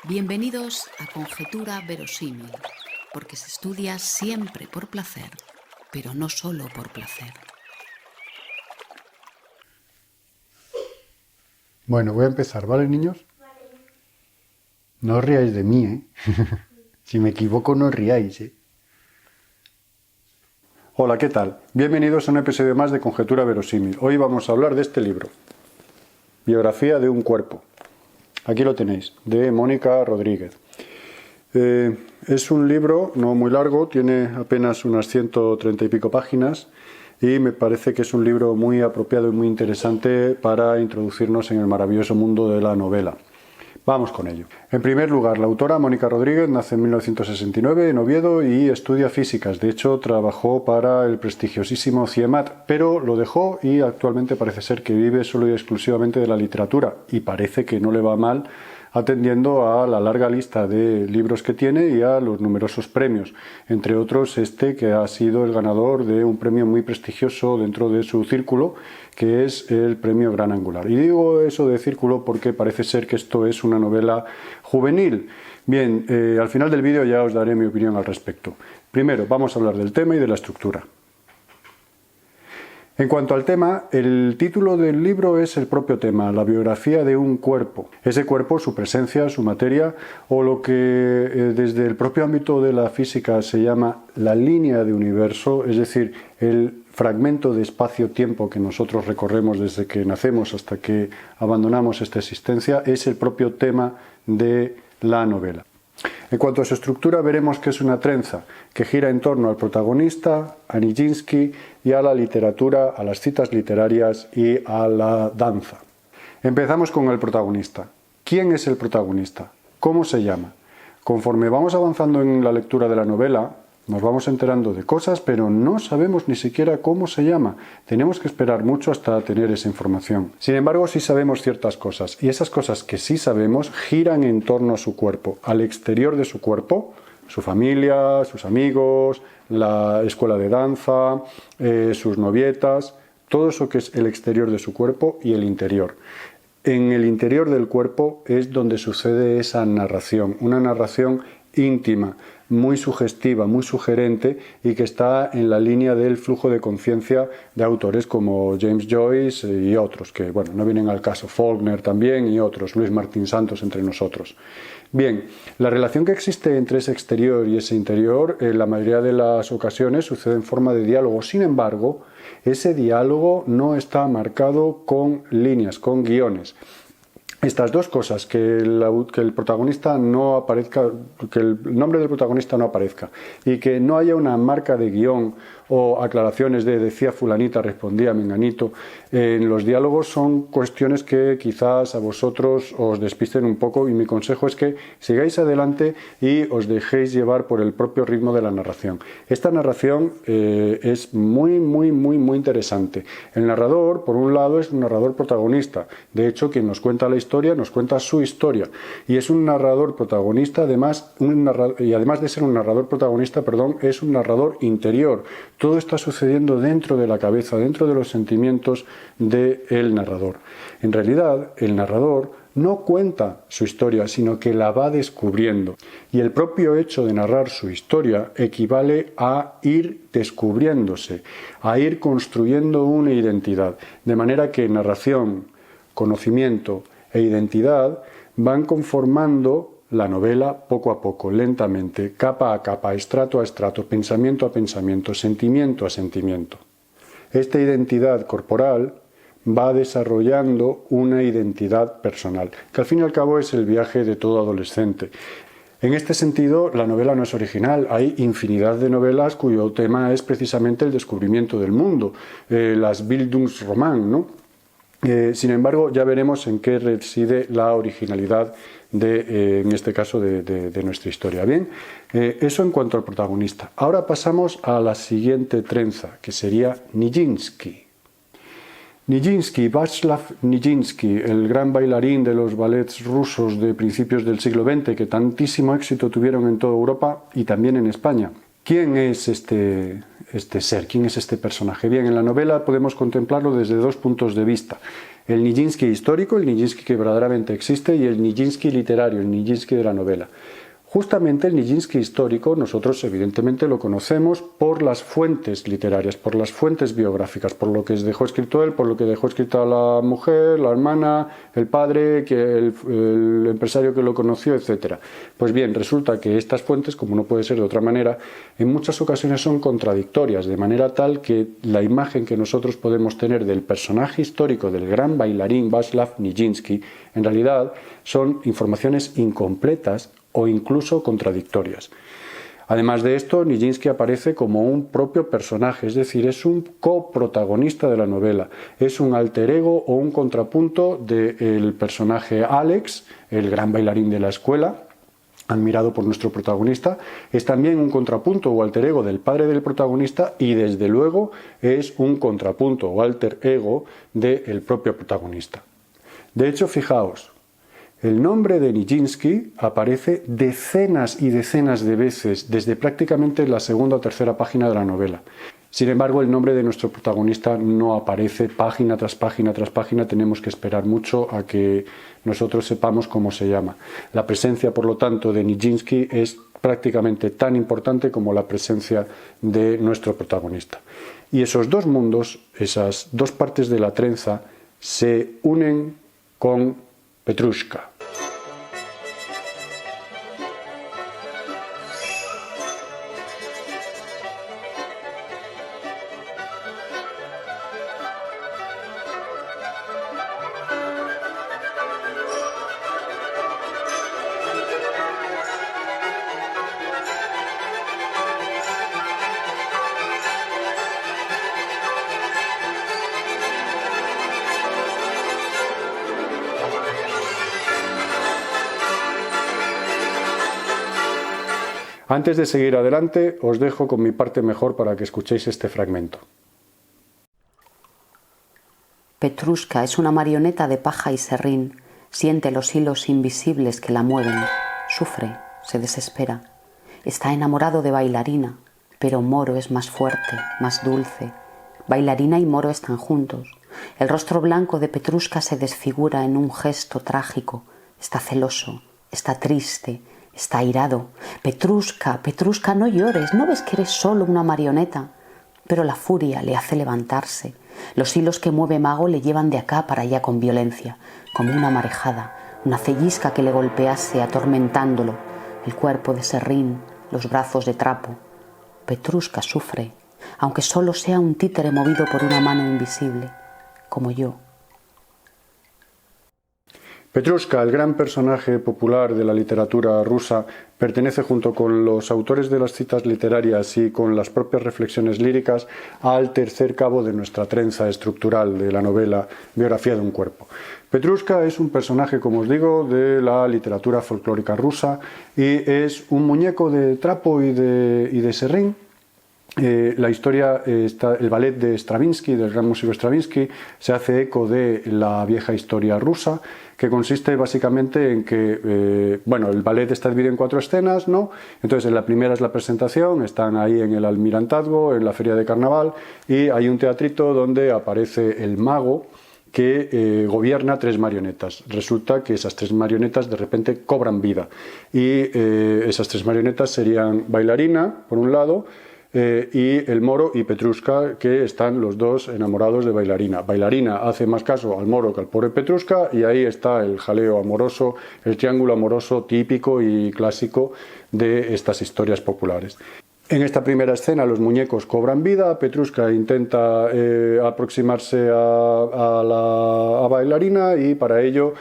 Bienvenidos a Conjetura Verosímil, porque se estudia siempre por placer, pero no solo por placer. Bueno, voy a empezar, ¿vale, niños? No os riáis de mí, ¿eh? Si me equivoco, no os riáis, ¿eh? Hola, ¿qué tal? Bienvenidos a un episodio más de Conjetura Verosímil. Hoy vamos a hablar de este libro, Biografía de un cuerpo. Aquí lo tenéis, de Mónica Rodríguez. Es un libro no muy largo, tiene apenas unas 130 y pico páginas y me parece que es un libro muy apropiado y muy interesante para introducirnos en el maravilloso mundo de la novela. Vamos con ello. En primer lugar, la autora Mónica Rodríguez nace en 1969 en Oviedo y estudia físicas. De hecho, trabajó para el prestigiosísimo CIEMAT, pero lo dejó y actualmente parece ser que vive solo y exclusivamente de la literatura. Y parece que no le va mal atendiendo a la larga lista de libros que tiene y a los numerosos premios. Entre otros, este que ha sido el ganador de un premio muy prestigioso dentro de su círculo, que es el premio Gran Angular. Y digo eso de círculo porque parece ser que esto es una novela juvenil. Bien, al final del vídeo ya os daré mi opinión al respecto. Primero, vamos a hablar del tema y de la estructura. En cuanto al tema, el título del libro es el propio tema, la biografía de un cuerpo. Ese cuerpo, su presencia, su materia, o lo que desde el propio ámbito de la física se llama la línea de universo, es decir, el fragmento de espacio-tiempo que nosotros recorremos desde que nacemos hasta que abandonamos esta existencia, es el propio tema de la novela. En cuanto a su estructura, veremos que es una trenza que gira en torno al protagonista, a Nijinsky y a la literatura, a las citas literarias y a la danza. Empezamos con el protagonista. ¿Quién es el protagonista? ¿Cómo se llama? Conforme vamos avanzando en la lectura de la novela, nos vamos enterando de cosas, pero no sabemos ni siquiera cómo se llama. Tenemos que esperar mucho hasta tener esa información. Sin embargo, sí sabemos ciertas cosas, y esas cosas que sí sabemos giran en torno a su cuerpo, al exterior de su cuerpo, su familia, sus amigos, la escuela de danza, sus novietas, todo eso que es el exterior de su cuerpo y el interior. En el interior del cuerpo es donde sucede esa narración, una narración íntima, muy sugestiva, muy sugerente y que está en la línea del flujo de conciencia de autores como James Joyce y otros, que bueno, no vienen al caso, Faulkner también y otros, Luis Martín Santos entre nosotros. Bien, la relación que existe entre ese exterior y ese interior en la mayoría de las ocasiones sucede en forma de diálogo. Sin embargo, ese diálogo no está marcado con líneas, con guiones. Estas dos cosas, que el protagonista no aparezca, que el nombre del protagonista no aparezca y que no haya una marca de guión o aclaraciones de decía fulanita, respondía menganito, en los diálogos son cuestiones que quizás a vosotros os despisten un poco y mi consejo es que sigáis adelante y os dejéis llevar por el propio ritmo de la narración. Esta narración es muy interesante. El narrador, por un lado, es un narrador protagonista. De hecho, quien nos cuenta la historia nos cuenta su historia y es un narrador protagonista, además de ser un narrador protagonista, es un narrador interior. Todo está sucediendo dentro de la cabeza, dentro de los sentimientos del narrador. En realidad, el narrador no cuenta su historia, sino que la va descubriendo. Y el propio hecho de narrar su historia equivale a ir descubriéndose, a ir construyendo una identidad. De manera que narración, conocimiento e identidad van conformando la novela poco a poco, lentamente, capa a capa, estrato a estrato, pensamiento a pensamiento, sentimiento a sentimiento. Esta identidad corporal va desarrollando una identidad personal, que al fin y al cabo es el viaje de todo adolescente. En este sentido, la novela no es original. Hay infinidad de novelas cuyo tema es precisamente el descubrimiento del mundo, las Bildungsroman, ¿no? Sin embargo, ya veremos en qué reside la originalidad en este caso de nuestra historia. Bien, eso en cuanto al protagonista. Ahora pasamos a la siguiente trenza, que sería Nijinsky. Nijinsky, Václav Nijinsky, el gran bailarín de los ballets rusos de principios del siglo XX, que tantísimo éxito tuvieron en toda Europa y también en España. ¿Quién es este ser? ¿Quién es este personaje? Bien, en la novela podemos contemplarlo desde dos puntos de vista. El Nijinsky histórico, el Nijinsky que verdaderamente existe, y el Nijinsky literario, el Nijinsky de la novela. Justamente el Nijinsky histórico nosotros evidentemente lo conocemos por las fuentes literarias, por las fuentes biográficas, por lo que dejó escrito él, por lo que dejó escrita la mujer, la hermana, el padre, el empresario que lo conoció, etc. Pues bien, resulta que estas fuentes, como no puede ser de otra manera, en muchas ocasiones son contradictorias, de manera tal que la imagen que nosotros podemos tener del personaje histórico del gran bailarín Václav Nijinsky, en realidad son informaciones incompletas o incluso contradictorias. Además de esto, Nijinsky aparece como un propio personaje, es decir, es un coprotagonista de la novela, es un alter ego o un contrapunto del personaje Alex, el gran bailarín de la escuela, admirado por nuestro protagonista, es también un contrapunto o alter ego del padre del protagonista y desde luego es un contrapunto o alter ego del propio protagonista. De hecho, fijaos, el nombre de Nijinsky aparece decenas y decenas de veces desde prácticamente la segunda o tercera página de la novela. Sin embargo, el nombre de nuestro protagonista no aparece página tras página tras página, tenemos que esperar mucho a que nosotros sepamos cómo se llama. La presencia, por lo tanto, de Nijinsky es prácticamente tan importante como la presencia de nuestro protagonista. Y esos dos mundos, esas dos partes de la trenza, se unen con Petrushka. Antes de seguir adelante, os dejo con mi parte mejor para que escuchéis este fragmento. Petrushka es una marioneta de paja y serrín. Siente los hilos invisibles que la mueven. Sufre, se desespera. Está enamorado de Bailarina, pero Moro es más fuerte, más dulce. Bailarina y Moro están juntos. El rostro blanco de Petrushka se desfigura en un gesto trágico. Está celoso, está triste, está airado. Petrushka, Petrushka, no llores, ¿no ves que eres solo una marioneta? Pero la furia le hace levantarse. Los hilos que mueve Mago le llevan de acá para allá con violencia, como una marejada, una cellisca que le golpease atormentándolo, el cuerpo de serrín, los brazos de trapo. Petrushka sufre, aunque solo sea un títere movido por una mano invisible, como yo. Petrushka, el gran personaje popular de la literatura rusa, pertenece junto con los autores de las citas literarias y con las propias reflexiones líricas al tercer cabo de nuestra trenza estructural de la novela Biografía de un cuerpo. Petrushka es un personaje, como os digo, de la literatura folclórica rusa y es un muñeco de trapo y de serrín. La historia, el ballet de Stravinsky, del gran músico Stravinsky, se hace eco de la vieja historia rusa, que consiste básicamente en que, el ballet está dividido en 4 escenas, ¿no? Entonces, en la primera es la presentación, están ahí en el Almirantazgo, en la feria de carnaval, y hay un teatrito donde aparece el mago que gobierna 3 marionetas. Resulta que esas 3 marionetas de repente cobran vida, y esas 3 marionetas serían Bailarina, por un lado, y el Moro y Petrushka, que están los dos enamorados de Bailarina. Bailarina hace más caso al Moro que al pobre Petrushka, y ahí está el jaleo amoroso, el triángulo amoroso típico y clásico de estas historias populares. En esta primera escena los muñecos cobran vida, Petrushka intenta aproximarse a Bailarina y para ello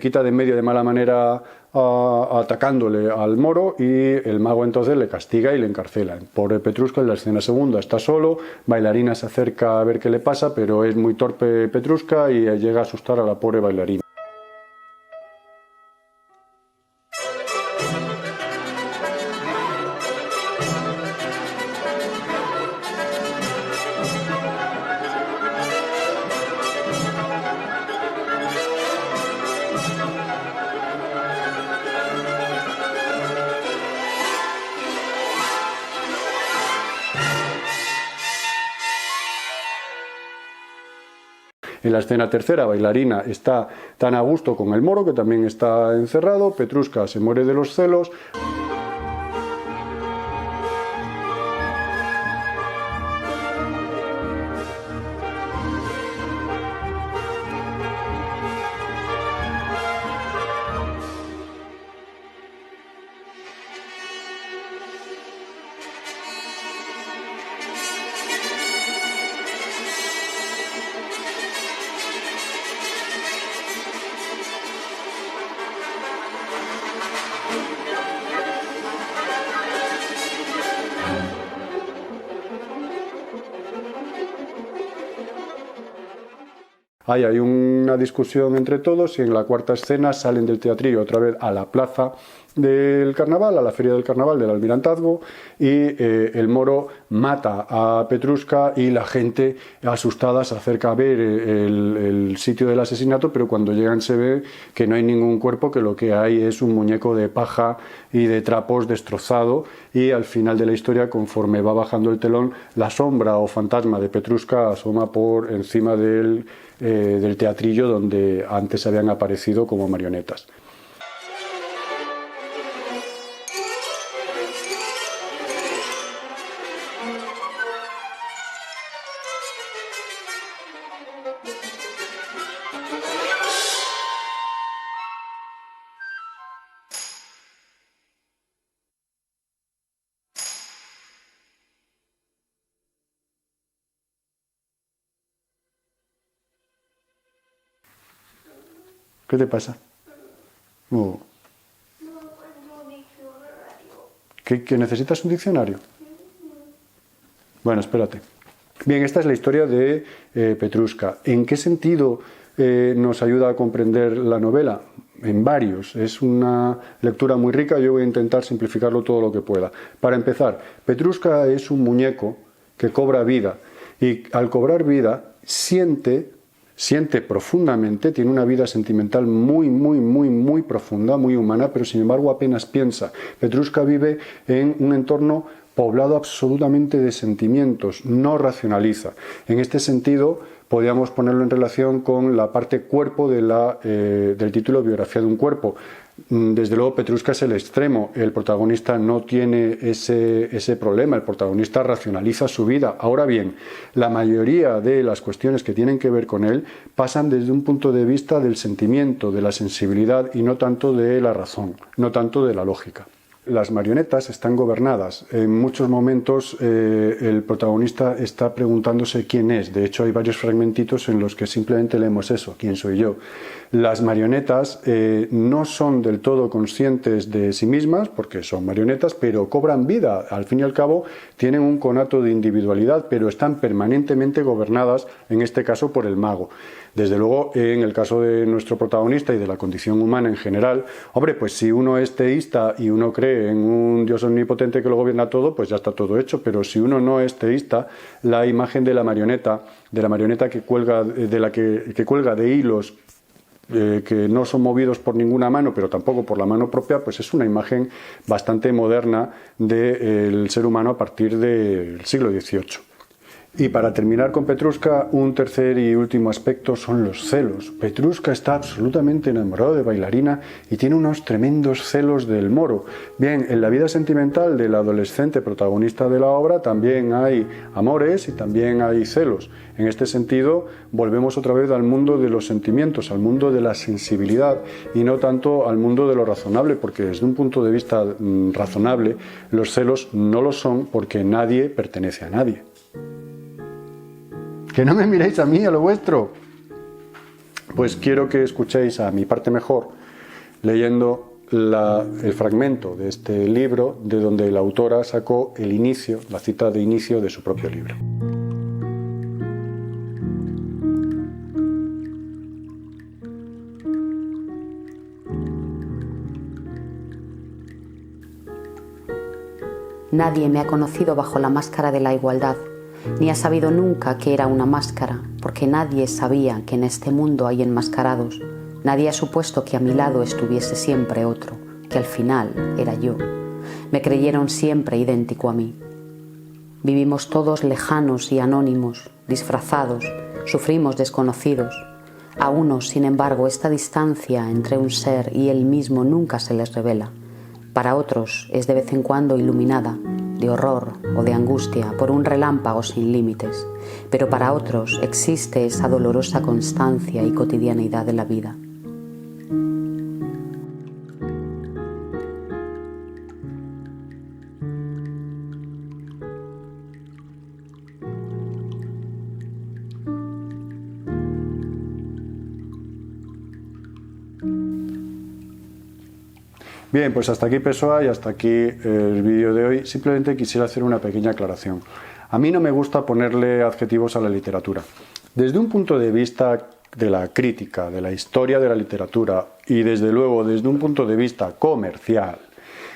quita de en medio de mala manera atacándole al Moro, y el mago entonces le castiga y le encarcela. Pobre Petrushka en la escena segunda está solo, Bailarina se acerca a ver qué le pasa, pero es muy torpe Petrushka y llega a asustar a la pobre Bailarina. En la escena tercera, Bailarina está tan a gusto con el moro, que también está encerrado, Petrushka se muere de los celos. Hay una discusión entre todos y en la cuarta escena salen del teatrillo otra vez a la plaza del carnaval, a la feria del carnaval del Almirantazgo, y el moro mata a Petrushka y la gente asustada se acerca a ver el sitio del asesinato, pero cuando llegan se ve que no hay ningún cuerpo, que lo que hay es un muñeco de paja y de trapos destrozado, y al final de la historia, conforme va bajando el telón, la sombra o fantasma de Petrushka asoma por encima del teatrillo donde antes habían aparecido como marionetas. ¿Qué te pasa? Oh. ¿Que necesitas un diccionario? Bueno, espérate. Bien, esta es la historia de Petrushka. ¿En qué sentido nos ayuda a comprender la novela? En varios. Es una lectura muy rica. Yo voy a intentar simplificarlo todo lo que pueda. Para empezar, Petrushka es un muñeco que cobra vida. Y al cobrar vida, siente profundamente, tiene una vida sentimental muy profunda, muy humana, pero sin embargo apenas piensa. Petrushka vive en un entorno poblado absolutamente de sentimientos, no racionaliza. En este sentido, podríamos ponerlo en relación con la parte cuerpo del título Biografía de un cuerpo. Desde luego Petrushka es el extremo, el protagonista no tiene ese problema, el protagonista racionaliza su vida. Ahora bien, la mayoría de las cuestiones que tienen que ver con él pasan desde un punto de vista del sentimiento, de la sensibilidad y no tanto de la razón, no tanto de la lógica. Las marionetas están gobernadas. En muchos momentos el protagonista está preguntándose quién es. De hecho, hay varios fragmentitos en los que simplemente leemos eso, ¿quién soy yo? Las marionetas no son del todo conscientes de sí mismas, porque son marionetas, pero cobran vida. Al fin y al cabo, tienen un conato de individualidad, pero están permanentemente gobernadas, en este caso, por el mago. Desde luego, en el caso de nuestro protagonista y de la condición humana en general, hombre, pues si uno es teísta y uno cree en un Dios omnipotente que lo gobierna todo, pues ya está todo hecho. Pero si uno no es teísta, la imagen de la marioneta que cuelga, que cuelga de hilos que no son movidos por ninguna mano, pero tampoco por la mano propia, pues es una imagen bastante moderna del ser humano a partir del siglo XVIII. Y para terminar con Petrushka, un tercer y último aspecto son los celos. Petrushka está absolutamente enamorado de Bailarina y tiene unos tremendos celos del moro. Bien, en la vida sentimental del adolescente protagonista de la obra también hay amores y también hay celos. En este sentido, volvemos otra vez al mundo de los sentimientos, al mundo de la sensibilidad y no tanto al mundo de lo razonable, porque desde un punto de vista razonable, los celos no lo son porque nadie pertenece a nadie. Que no me miréis a mí, a lo vuestro. Pues quiero que escuchéis a mi parte mejor leyendo el fragmento de este libro de donde la autora sacó el inicio, la cita de inicio de su propio libro. Nadie me ha conocido bajo la máscara de la igualdad, ni ha sabido nunca que era una máscara, porque nadie sabía que en este mundo hay enmascarados. Nadie ha supuesto que a mi lado estuviese siempre otro, que al final era yo. Me creyeron siempre idéntico a mí. Vivimos todos lejanos y anónimos, disfrazados, Sufrimos desconocidos. A unos, sin embargo, esta distancia entre un ser y él mismo nunca se les revela. Para otros es de vez en cuando iluminada, de horror o de angustia, por un relámpago sin límites. Pero para otros existe esa dolorosa constancia y cotidianeidad de la vida. Bien, pues hasta aquí Pessoa y hasta aquí el vídeo de hoy. Simplemente quisiera hacer una pequeña aclaración. A mí no me gusta ponerle adjetivos a la literatura. Desde un punto de vista de la crítica, de la historia de la literatura y desde luego desde un punto de vista comercial,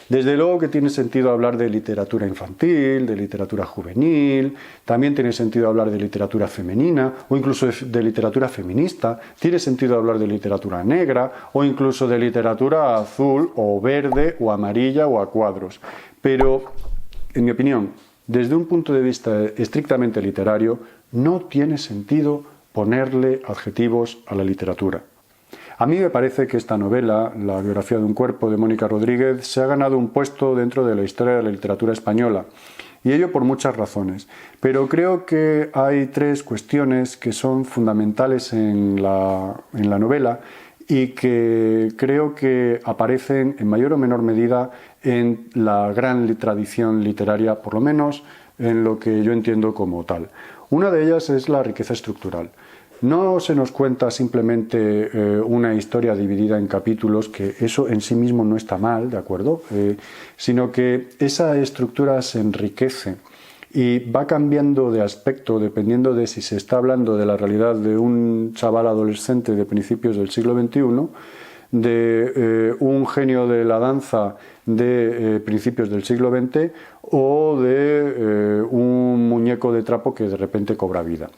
desde luego que tiene sentido hablar de literatura infantil, de literatura juvenil, también tiene sentido hablar de literatura femenina o incluso de literatura feminista, tiene sentido hablar de literatura negra o incluso de literatura azul o verde o amarilla o a cuadros. Pero, en mi opinión, desde un punto de vista estrictamente literario, no tiene sentido ponerle adjetivos a la literatura. A mí me parece que esta novela, La biografía de un cuerpo de Mónica Rodríguez, se ha ganado un puesto dentro de la historia de la literatura española, y ello por muchas razones. Pero creo que hay tres cuestiones que son fundamentales en la novela y que creo que aparecen en mayor o menor medida en la gran tradición literaria, por lo menos en lo que yo entiendo como tal. Una de ellas es la riqueza estructural. No se nos cuenta simplemente una historia dividida en capítulos, que eso en sí mismo no está mal, ¿de acuerdo? Sino que esa estructura se enriquece y va cambiando de aspecto dependiendo de si se está hablando de la realidad de un chaval adolescente de principios del siglo XXI, de un genio de la danza de principios del siglo XX o de un muñeco de trapo que de repente cobra vida.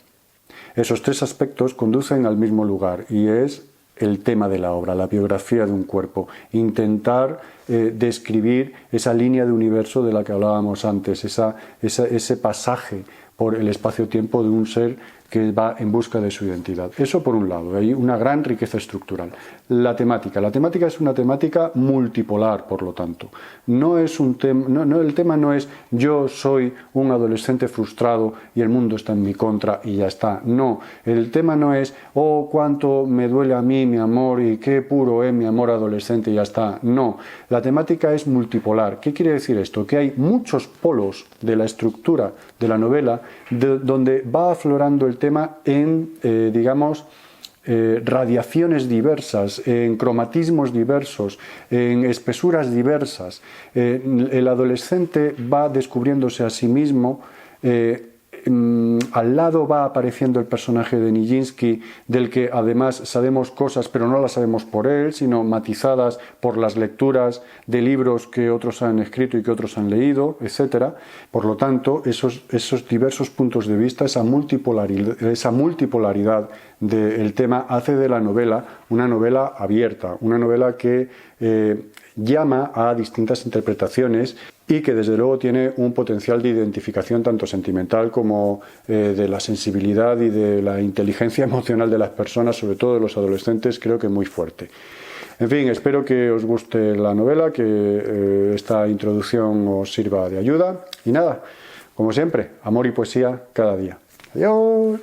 Esos tres aspectos conducen al mismo lugar y es el tema de la obra, la biografía de un cuerpo. Intentar describir esa línea de universo de la que hablábamos antes, ese pasaje por el espacio-tiempo de un ser que va en busca de su identidad. Eso por un lado, hay una gran riqueza estructural. La temática es una temática multipolar, por lo tanto. El tema no es yo soy un adolescente frustrado y el mundo está en mi contra y ya está. No, el tema no es oh, cuánto me duele a mí mi amor y qué puro es mi amor adolescente y ya está. No, la temática es multipolar. ¿Qué quiere decir esto? Que hay muchos polos de la estructura de la novela donde va aflorando el tema en, radiaciones diversas, en cromatismos diversos, en espesuras diversas. El adolescente va descubriéndose a sí mismo. Al lado va apareciendo el personaje de Nijinsky, del que además sabemos cosas, pero no las sabemos por él, sino matizadas por las lecturas de libros que otros han escrito y que otros han leído, etc. Por lo tanto, esos diversos puntos de vista, esa multipolaridad del tema hace de la novela una novela abierta, una novela que llama a distintas interpretaciones y que desde luego tiene un potencial de identificación tanto sentimental como de la sensibilidad y de la inteligencia emocional de las personas, sobre todo de los adolescentes, creo que muy fuerte. En fin, espero que os guste la novela, que esta introducción os sirva de ayuda y nada, como siempre, amor y poesía cada día. ¡Adiós!